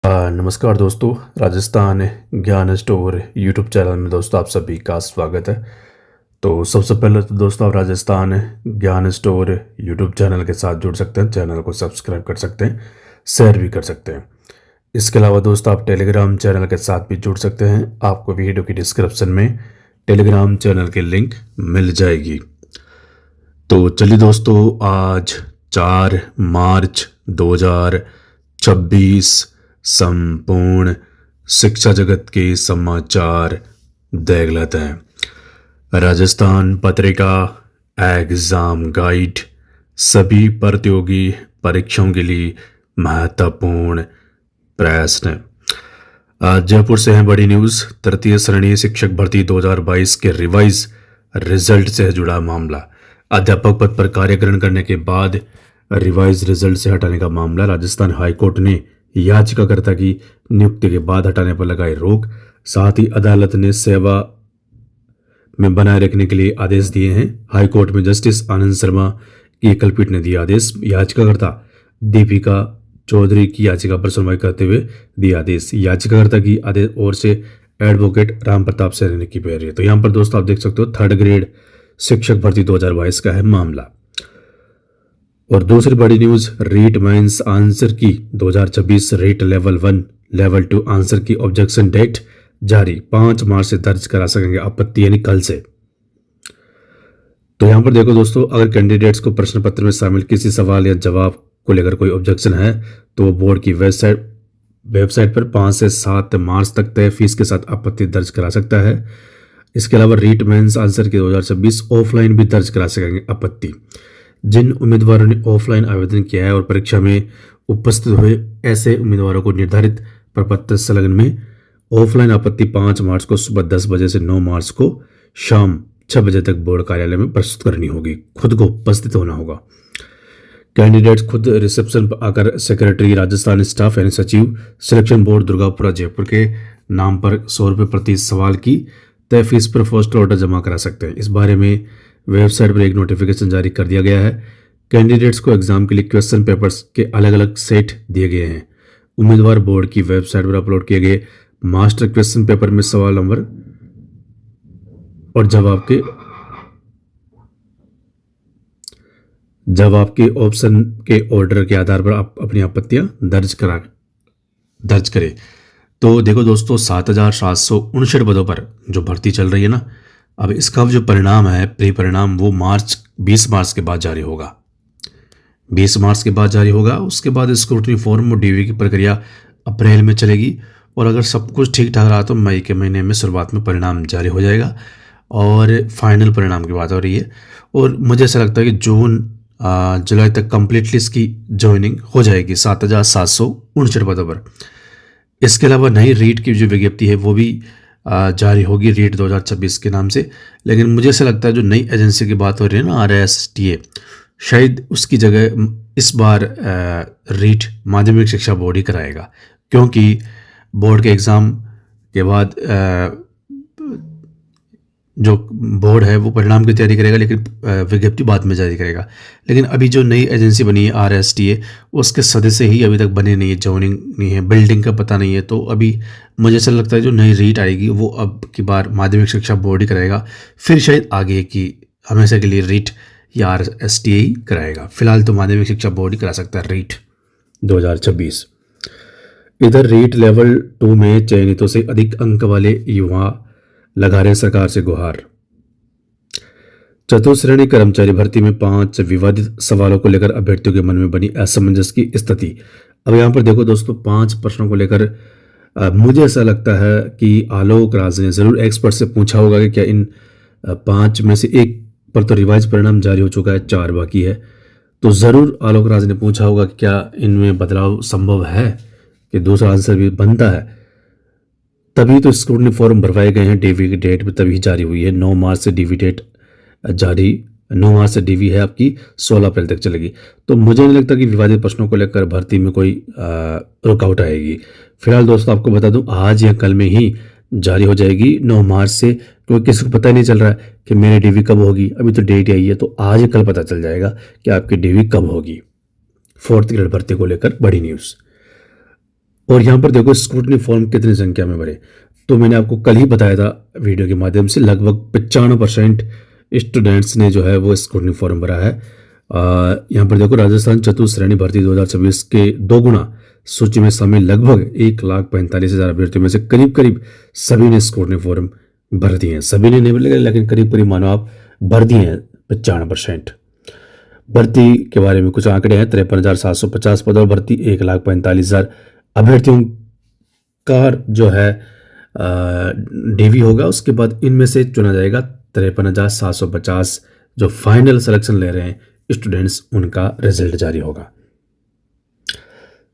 नमस्कार दोस्तों, राजस्थान ज्ञान स्टोर यूट्यूब चैनल में दोस्तों आप सभी का स्वागत है। तो सबसे पहले तो दोस्तों आप राजस्थान ज्ञान स्टोर यूट्यूब चैनल के साथ जुड़ सकते हैं, चैनल को सब्सक्राइब कर सकते हैं, शेयर भी कर सकते हैं। इसके अलावा दोस्तों आप टेलीग्राम चैनल के साथ भी जुड़ सकते हैं, आपको वीडियो की डिस्क्रिप्शन में टेलीग्राम चैनल की लिंक मिल जाएगी। तो चलिए दोस्तों, आज 4 मार्च 2026 संपूर्ण शिक्षा जगत के समाचार देख लेते हैं। राजस्थान पत्रिका एग्जाम गाइड सभी प्रतियोगी परीक्षाओं के लिए महत्वपूर्ण प्रश्न। आज जयपुर से है बड़ी न्यूज़। तृतीय श्रेणी शिक्षक भर्ती 2022 के रिवाइज रिजल्ट से जुड़ा मामला। अध्यापक पद पर कार्य ग्रहण करने के बाद रिवाइज रिजल्ट से हटाने का मामला। राजस्थान हाईकोर्ट ने याचिकाकर्ता की नियुक्ति के बाद हटाने पर लगाई रोक। साथ ही अदालत ने सेवा में बनाए रखने के लिए आदेश दिए हैं। हाईकोर्ट में जस्टिस आनंद शर्मा की एकलपीठ ने दिया आदेश। याचिकाकर्ता दीपिका चौधरी की याचिका पर सुनवाई करते हुए दिया आदेश। याचिकाकर्ता की आदेश ओर से एडवोकेट राम प्रताप सैनी की पेश है। तो यहाँ पर दोस्तों आप देख सकते हो 3rd ग्रेड शिक्षक भर्ती 2022 का है मामला। और दूसरी बड़ी न्यूज, रीट मेंस आंसर की 2026 रीट लेवल 1 लेवल 2 आंसर की ऑब्जेक्शन डेट जारी। 5 मार्च से दर्ज करा सकेंगे आपत्ति, यानी कल से। तो यहां पर देखो दोस्तों, अगर कैंडिडेट्स को प्रश्न पत्र में शामिल किसी सवाल या जवाब को लेकर कोई ऑब्जेक्शन है तो वो बोर्ड की वेबसाइट पर 5 से 7 मार्च तक तय फीस के साथ आपत्ति दर्ज करा सकता है। इसके अलावा रीट मेंस आंसर की 2026 ऑफलाइन भी दर्ज करा सकेंगे आपत्ति। जिन उम्मीदवारों ने ऑफलाइन आवेदन किया है और परीक्षा में उपस्थित हुए, ऐसे उम्मीदवारों को निर्धारित प्रपत्र संलग्न में ऑफलाइन आपत्ति 5 मार्च को सुबह 10 बजे से 9 मार्च को शाम 6 बजे तक बोर्ड कार्यालय में प्रस्तुत करनी होगी। खुद को उपस्थित होना होगा। कैंडिडेट्स खुद रिसेप्शन पर आकर सेक्रेटरी राजस्थान स्टाफ यानी सचिव सिलेक्शन बोर्ड दुर्गापुरा जयपुर के नाम पर 100 रुपये प्रति सवाल की तय फीस पर फर्स्ट ऑर्डर जमा करा सकते हैं। इस बारे में वेबसाइट पर एक नोटिफिकेशन जारी कर दिया गया है। कैंडिडेट्स को एग्जाम के लिए क्वेश्चन पेपर्स के अलग अलग सेट दिए गए हैं। उम्मीदवार बोर्ड की वेबसाइट पर अपलोड किए गए मास्टर क्वेश्चन पेपर में सवाल नंबर और जवाब के ऑप्शन के ऑर्डर के आधार पर आप अपनी आपत्तियां दर्ज करें। तो देखो दोस्तों, 7,759 पदों पर जो भर्ती चल रही है ना, अब इसका जो परिणाम है, प्री परिणाम, वो 20 मार्च के बाद जारी होगा। 20 मार्च के बाद जारी होगा। उसके बाद स्क्रूटनी फॉर्म और डीवी की प्रक्रिया अप्रैल में चलेगी। और अगर सब कुछ ठीक ठाक रहा तो मई के महीने में शुरुआत में परिणाम जारी हो जाएगा और फाइनल परिणाम की बात हो रही है। और मुझे ऐसा लगता है कि जून जुलाई तक कंप्लीटली इसकी ज्वाइनिंग हो जाएगी 7,759 पदों पर। इसके अलावा नई रीट की जो विज्ञप्ति है वो भी जारी होगी, रीट 2026 के नाम से। लेकिन मुझे ऐसा लगता है जो नई एजेंसी की बात हो रही है ना, RSTA, शायद उसकी जगह इस बार रीट माध्यमिक शिक्षा बोर्ड ही कराएगा। क्योंकि बोर्ड के एग्ज़ाम के बाद जो बोर्ड है वो परिणाम की तैयारी करेगा, लेकिन विज्ञप्ति बाद में जारी करेगा। लेकिन अभी जो नई एजेंसी बनी है RSTA, उसके सदस्य ही अभी तक बने नहीं है, ज्वाइनिंग नहीं है, बिल्डिंग का पता नहीं है। तो अभी मुझे ऐसा लगता है जो नई रीट आएगी वो अब की बार माध्यमिक शिक्षा बोर्ड ही कराएगा। फिर शायद आगे की हमेशा के लिए रीट या RSTA ही कराएगा। फिलहाल तो माध्यमिक शिक्षा बोर्ड ही करा सकता है रीट 2026। इधर रीट लेवल 2 में चयनितों से अधिक अंक वाले युवा लगा रहे सरकार से गुहार। चतुर्थ श्रेणी कर्मचारी भर्ती में 5 विवादित सवालों को लेकर अभ्यर्थियों के मन में बनी असमंजस की स्थिति। अब यहाँ पर देखो दोस्तों, 5 प्रश्नों को लेकर मुझे ऐसा लगता है कि आलोक राज ने जरूर एक्सपर्ट से पूछा होगा कि क्या इन 5 में से एक पर तो रिवाइज परिणाम जारी हो चुका है, 4 बाकी है। तो जरूर आलोक राज ने पूछा होगा कि क्या इनमें बदलाव संभव है, कि दूसरा आंसर भी बनता है। तभी तो स्क्रूटनी फॉर्म भरवाए गए हैं। डीवी की डेट भी तभी जारी हुई है। 9 मार्च से डीवी डेट जारी, 9 मार्च से डीवी है आपकी, 16 अप्रैल तक चलेगी। तो मुझे नहीं लगता कि विवादित प्रश्नों को लेकर भर्ती में कोई रुकावट आएगी। फिलहाल दोस्तों आपको बता दूं, आज या कल में ही जारी हो जाएगी 9 मार्च से, क्योंकि किसी को पता ही नहीं चल रहा है कि मेरी डीवी कब होगी। अभी तो डेट आई है, तो आज या कल पता चल जाएगा कि आपकी डीवी कब होगी। 4th ग्रेड भर्ती को लेकर बड़ी न्यूज़। और यहाँ पर देखो स्क्रूटनी फॉर्म कितनी संख्या में भरे। तो मैंने आपको कल ही बताया था वीडियो के माध्यम से, लगभग 95% स्टूडेंट्स ने जो है वो स्क्रूटनी फॉर्म भरा है। यहाँ पर देखो राजस्थान चतुश्रेणी भर्ती 2026 के 2 गुना सूची में शामिल लगभग 1,45,000 अभ्यर्थियों में से करीब करीब सभी ने स्क्रूटनी फॉर्म भर दिए हैं। सभी ने नहीं भरे, लेकिन करीब करीब मानो आप भर दिए हैं 95%। भर्ती के बारे में कुछ आंकड़े हैं। 53,750 पद और भर्ती 1,45,000 अभ्यर्थियों का जो है डीवी होगा। उसके बाद इनमें से चुना जाएगा 53,750 जो फाइनल सिलेक्शन ले रहे हैं स्टूडेंट्स, उनका रिजल्ट जारी होगा।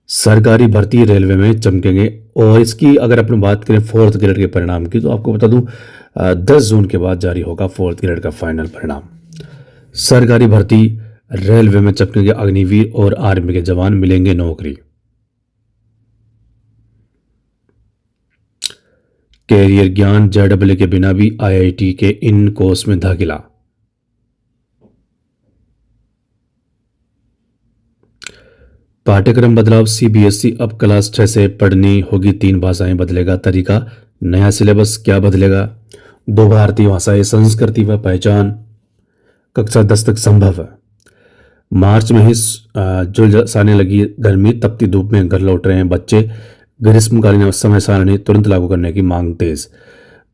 सरकारी भर्ती रेलवे में चमकेंगे। और इसकी अगर अपन बात करें 4th ग्रेड के परिणाम की, तो आपको बता दूं 10 जून के बाद जारी होगा 4th ग्रेड का फाइनल परिणाम। सरकारी भर्ती रेलवे में चमकेंगे अग्निवीर और आर्मी के जवान, मिलेंगे नौकरी। कैरियर ज्ञान JEE के बिना भी IIT के इन कोर्स में दाखिला। पाठ्यक्रम बदलाव CBSE अब क्लास 6 से पढ़नी होगी 3 भाषाएं, बदलेगा तरीका। नया सिलेबस क्या बदलेगा? 2 भारतीय भाषाएं, संस्कृति व पहचान, कक्षा 10 तक संभव है। मार्च में ही झुलसाने लगी गर्मी, तपती धूप में घर लौट रहे हैं बच्चे। ग्रीष्मकालीन समय सारणी तुरंत लागू करने की मांग तेज।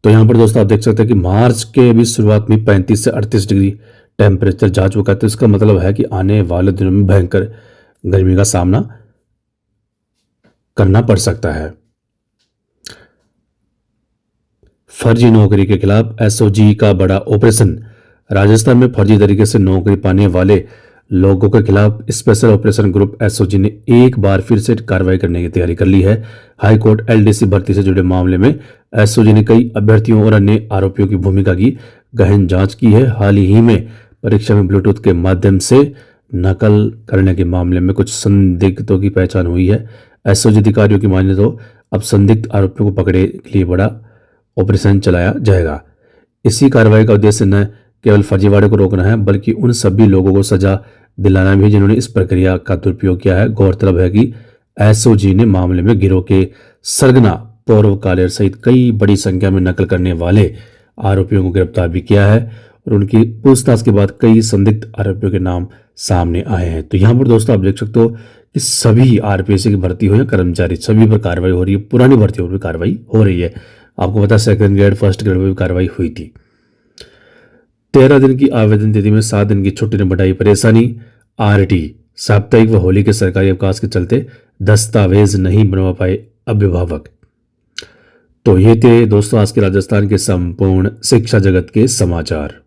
तो यहाँ पर दोस्तों आप देख सकते हैं कि मार्च के भी शुरुआत में 35 से 38 डिग्री टेम्परेचर जा चुका है। तो इसका मतलब है कि आने वाले दिनों में भयंकर गर्मी का सामना करना पड़ सकता है। फर्जी नौकरी के खिलाफ SOG का बड़ा ऑपरेशन। राजस्थान में फर्जी तरीके से नौकरी पाने वाले लोगों के खिलाफ स्पेशल ऑपरेशन ग्रुप SOG ने एक बार फिर से कार्रवाई करने की तैयारी कर ली है। हाईकोर्ट LDC भर्ती से जुड़े मामले में SOG ने कई अभ्यर्थियों और अन्य आरोपियों की भूमिका की गहन जांच की है। हाल ही में परीक्षा में ब्लूटूथ के माध्यम से नकल करने के मामले में कुछ संदिग्धों की पहचान हुई है। SOG अधिकारियों की माने तो अब संदिग्ध आरोपियों को पकड़ने के लिए बड़ा ऑपरेशन चलाया जाएगा। इसी कार्रवाई का उद्देश्य न केवल फर्जीवाड़े को रोकना है, बल्कि उन सभी लोगों को सजा दिलाना भी जिन्होंने इस प्रक्रिया का दुरुपयोग किया है। गौरतलब है कि SOG ने मामले में गिरोह के सरगना पौरव कालेर सहित कई बड़ी संख्या में नकल करने वाले आरोपियों को गिरफ्तार भी किया है और उनकी पूछताछ के बाद कई संदिग्ध आरोपियों के नाम सामने आए हैं। तो यहाँ पर दोस्तों आप देख सकते हो कि सभी RPSC की भर्ती हो या कर्मचारी, सभी पर कार्रवाई हो रही है। पुरानी भर्तियों पर भी कार्रवाई हो रही है। आपको पता 2nd ग्रेड 1st ग्रेड में भी कार्रवाई हुई थी। 13 दिन की आवेदन तिथि में 7 दिन की छुट्टी ने बढ़ाई परेशानी। RT साप्ताहिक व होली के सरकारी अवकाश के चलते दस्तावेज नहीं बनवा पाए अभिभावक। तो ये थे दोस्तों आज के राजस्थान के संपूर्ण शिक्षा जगत के समाचार।